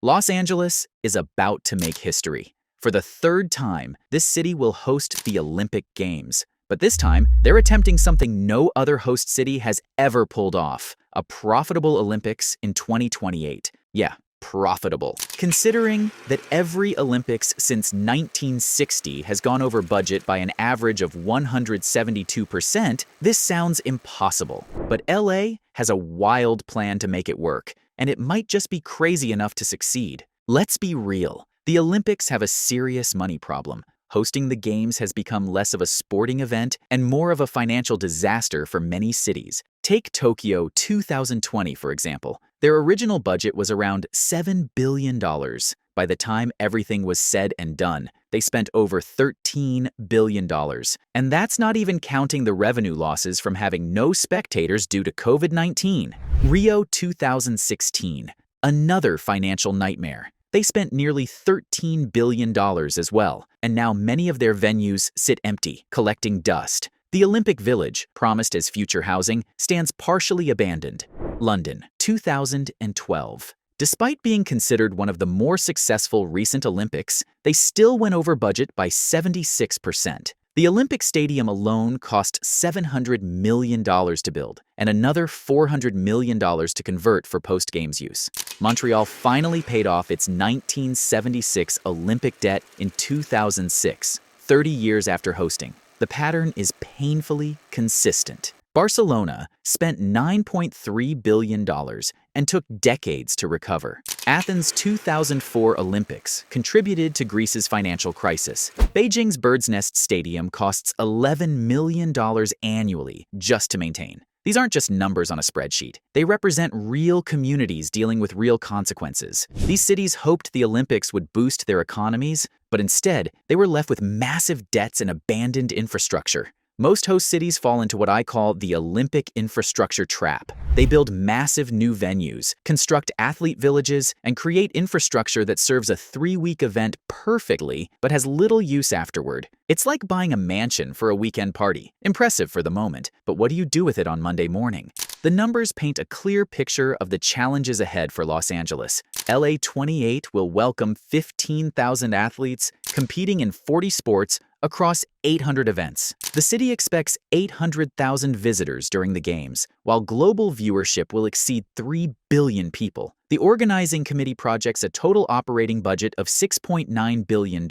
Los Angeles is about to make history. For the third time, this city will host the Olympic Games. But this time, they're attempting something no other host city has ever pulled off: a profitable Olympics in 2028. Yeah, profitable. Considering that every Olympics since 1960 has gone over budget by an average of 172%, this sounds impossible. But LA has a wild plan to make it work, and it might just be crazy enough to succeed. Let's be real. The Olympics have a serious money problem. Hosting the Games has become less of a sporting event and more of a financial disaster for many cities. Take Tokyo 2020, for example. Their original budget was around $7 billion. By the time everything was said and done, they spent over $13 billion. And that's not even counting the revenue losses from having no spectators due to COVID-19. Rio 2016, another financial nightmare. They spent nearly $13 billion as well, and now many of their venues sit empty, collecting dust. The Olympic Village, promised as future housing, stands partially abandoned. London, 2012. Despite being considered one of the more successful recent Olympics, they still went over budget by 76%. The Olympic Stadium alone cost $700 million to build, and another $400 million to convert for post-Games use. Montreal finally paid off its 1976 Olympic debt in 2006, 30 years after hosting. The pattern is painfully consistent. Barcelona spent $9.3 billion and took decades to recover. Athens' 2004 Olympics contributed to Greece's financial crisis. Beijing's Bird's Nest Stadium costs $11 million annually just to maintain. These aren't just numbers on a spreadsheet. They represent real communities dealing with real consequences. These cities hoped the Olympics would boost their economies, but instead, they were left with massive debts and abandoned infrastructure. Most host cities fall into what I call the Olympic infrastructure trap. They build massive new venues, construct athlete villages, and create infrastructure that serves a 3-week event perfectly, but has little use afterward. It's like buying a mansion for a weekend party. Impressive for the moment, but what do you do with it on Monday morning? The numbers paint a clear picture of the challenges ahead for Los Angeles. LA 28 will welcome 15,000 athletes competing in 40 sports across 800 events. The city expects 800,000 visitors during the Games, while global viewership will exceed 3 billion people. The organizing committee projects a total operating budget of $6.9 billion,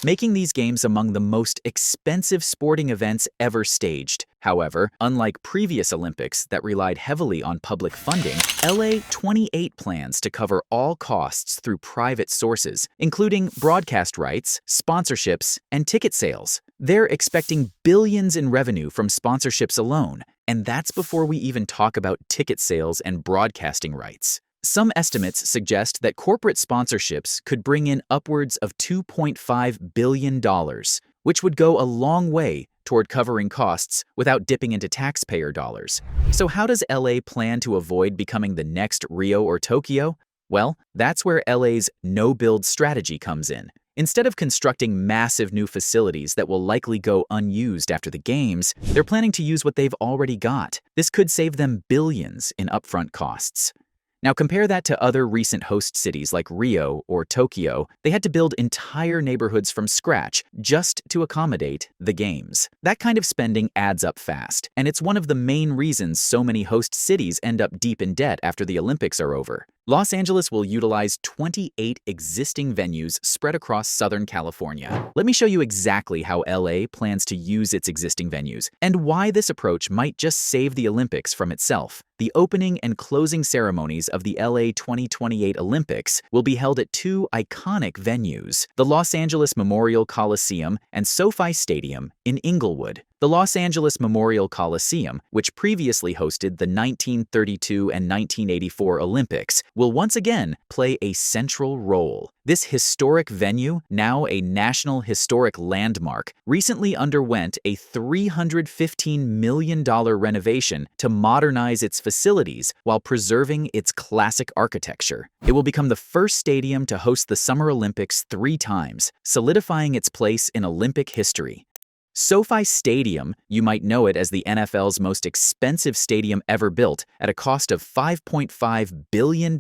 making these Games among the most expensive sporting events ever staged. However, unlike previous Olympics that relied heavily on public funding, LA 28 plans to cover all costs through private sources, including broadcast rights, sponsorships, and ticket sales. They're expecting billions in revenue from sponsorships alone, and that's before we even talk about ticket sales and broadcasting rights. Some estimates suggest that corporate sponsorships could bring in upwards of $2.5 billion, which would go a long way toward covering costs without dipping into taxpayer dollars. So how does LA plan to avoid becoming the next Rio or Tokyo? Well, that's where LA's no-build strategy comes in. Instead of constructing massive new facilities that will likely go unused after the Games, they're planning to use what they've already got. This could save them billions in upfront costs. Now compare that to other recent host cities like Rio or Tokyo. They had to build entire neighborhoods from scratch just to accommodate the Games. That kind of spending adds up fast, and it's one of the main reasons so many host cities end up deep in debt after the Olympics are over. Los Angeles will utilize 28 existing venues spread across Southern California. Let me show you exactly how LA plans to use its existing venues and why this approach might just save the Olympics from itself. The opening and closing ceremonies of the LA 2028 Olympics will be held at 2 iconic venues: the Los Angeles Memorial Coliseum and SoFi Stadium in Inglewood. The Los Angeles Memorial Coliseum, which previously hosted the 1932 and 1984 Olympics, will once again play a central role. This historic venue, now a National Historic Landmark, recently underwent a $315 million renovation to modernize its facilities while preserving its classic architecture. It will become the first stadium to host the Summer Olympics 3 times, solidifying its place in Olympic history. SoFi Stadium, you might know it as the NFL's most expensive stadium ever built at a cost of $5.5 billion,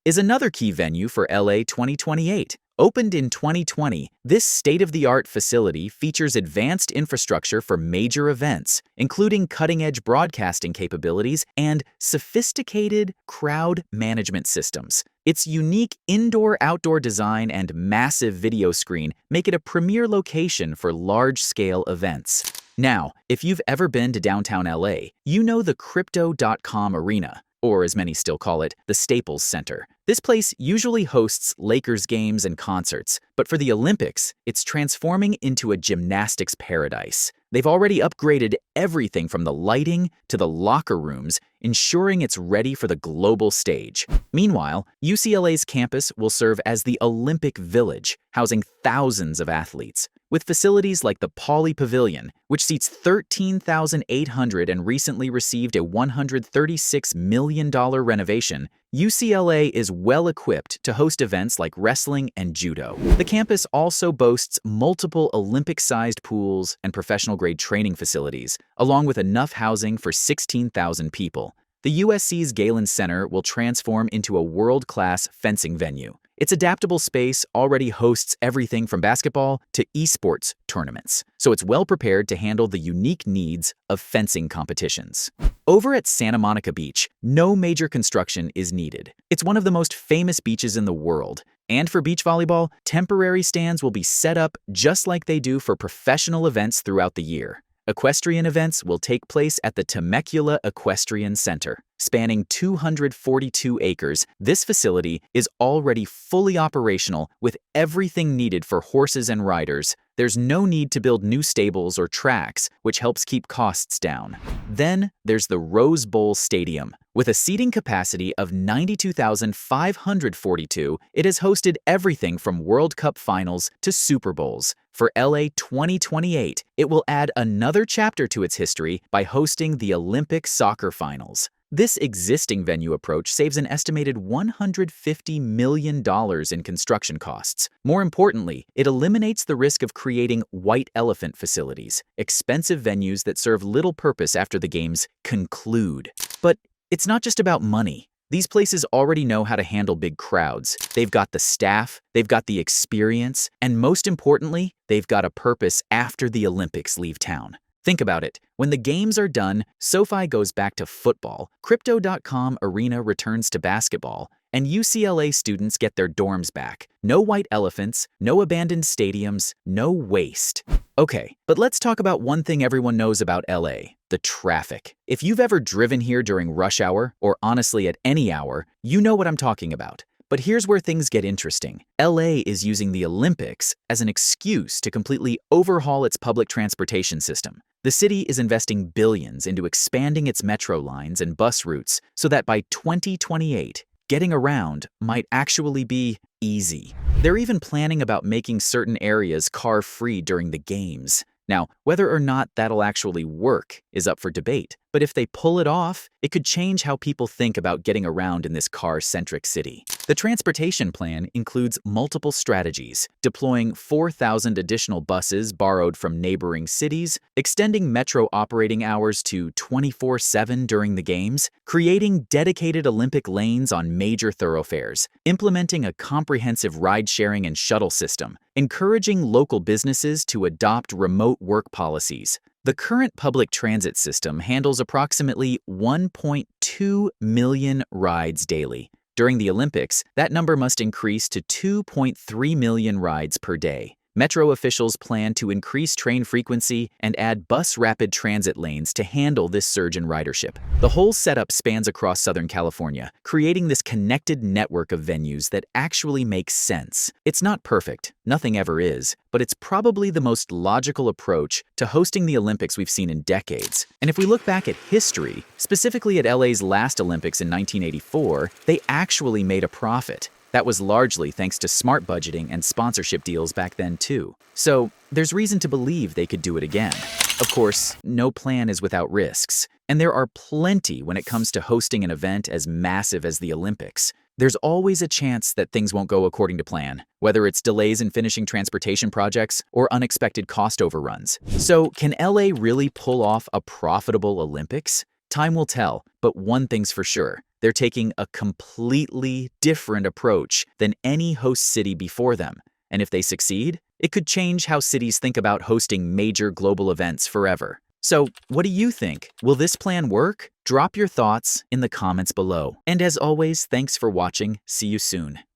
is another key venue for LA 2028. Opened in 2020, this state-of-the-art facility features advanced infrastructure for major events, including cutting-edge broadcasting capabilities and sophisticated crowd management systems. Its unique indoor-outdoor design and massive video screen make it a premier location for large-scale events. Now, if you've ever been to downtown LA, you know the Crypto.com Arena, or as many still call it, the Staples Center. This place usually hosts Lakers games and concerts, but for the Olympics, it's transforming into a gymnastics paradise. They've already upgraded everything from the lighting to the locker rooms, ensuring it's ready for the global stage. Meanwhile, UCLA's campus will serve as the Olympic Village, housing thousands of athletes. With facilities like the Pauley Pavilion, which seats 13,800 and recently received a $136 million renovation, UCLA is well-equipped to host events like wrestling and judo. The campus also boasts multiple Olympic-sized pools and professional-grade training facilities, along with enough housing for 16,000 people. The USC's Galen Center will transform into a world-class fencing venue. Its adaptable space already hosts everything from basketball to esports tournaments, so it's well prepared to handle the unique needs of fencing competitions. Over at Santa Monica Beach, no major construction is needed. It's one of the most famous beaches in the world, and for beach volleyball, temporary stands will be set up just like they do for professional events throughout the year. Equestrian events will take place at the Temecula Equestrian Center. Spanning 242 acres, this facility is already fully operational with everything needed for horses and riders. There's no need to build new stables or tracks, which helps keep costs down. Then there's the Rose Bowl Stadium. With a seating capacity of 92,542, it has hosted everything from World Cup finals to Super Bowls. For LA 2028, it will add another chapter to its history by hosting the Olympic soccer finals. This existing venue approach saves an estimated $150 million in construction costs. More importantly, it eliminates the risk of creating white elephant facilities, expensive venues that serve little purpose after the games conclude. But it's not just about money. These places already know how to handle big crowds. They've got the staff, they've got the experience, and most importantly, they've got a purpose after the Olympics leave town. Think about it. When the games are done, SoFi goes back to football, Crypto.com Arena returns to basketball, and UCLA students get their dorms back. No white elephants, no abandoned stadiums, no waste. Okay, but let's talk about one thing everyone knows about LA, the traffic. If you've ever driven here during rush hour, or honestly at any hour, you know what I'm talking about. But here's where things get interesting. LA is using the Olympics as an excuse to completely overhaul its public transportation system. The city is investing billions into expanding its metro lines and bus routes so that by 2028, getting around might actually be easy. They're even planning about making certain areas car-free during the games. Now, whether or not that'll actually work is up for debate, but if they pull it off, it could change how people think about getting around in this car-centric city. The transportation plan includes multiple strategies, deploying 4,000 additional buses borrowed from neighboring cities, extending metro operating hours to 24/7 during the games, creating dedicated Olympic lanes on major thoroughfares, implementing a comprehensive ride-sharing and shuttle system, encouraging local businesses to adopt remote work policies. The current public transit system handles approximately 1.2 million rides daily. During the Olympics, that number must increase to 2.3 million rides per day. Metro officials plan to increase train frequency and add bus rapid transit lanes to handle this surge in ridership. The whole setup spans across Southern California, creating this connected network of venues that actually makes sense. It's not perfect, nothing ever is, but it's probably the most logical approach to hosting the Olympics we've seen in decades. And if we look back at history, specifically at LA's last Olympics in 1984, they actually made a profit. That was largely thanks to smart budgeting and sponsorship deals back then too. So there's reason to believe they could do it again. Of course, no plan is without risks, and there are plenty when it comes to hosting an event as massive as the Olympics. there's always a chance that things won't go according to plan, whether it's delays in finishing transportation projects or unexpected cost overruns. So, can LA really pull off a profitable Olympics? Time will tell, but one thing's for sure. They're taking a completely different approach than any host city before them. And if they succeed, it could change how cities think about hosting major global events forever. So, what do you think? Will this plan work? Drop your thoughts in the comments below. And as always, thanks for watching. See you soon.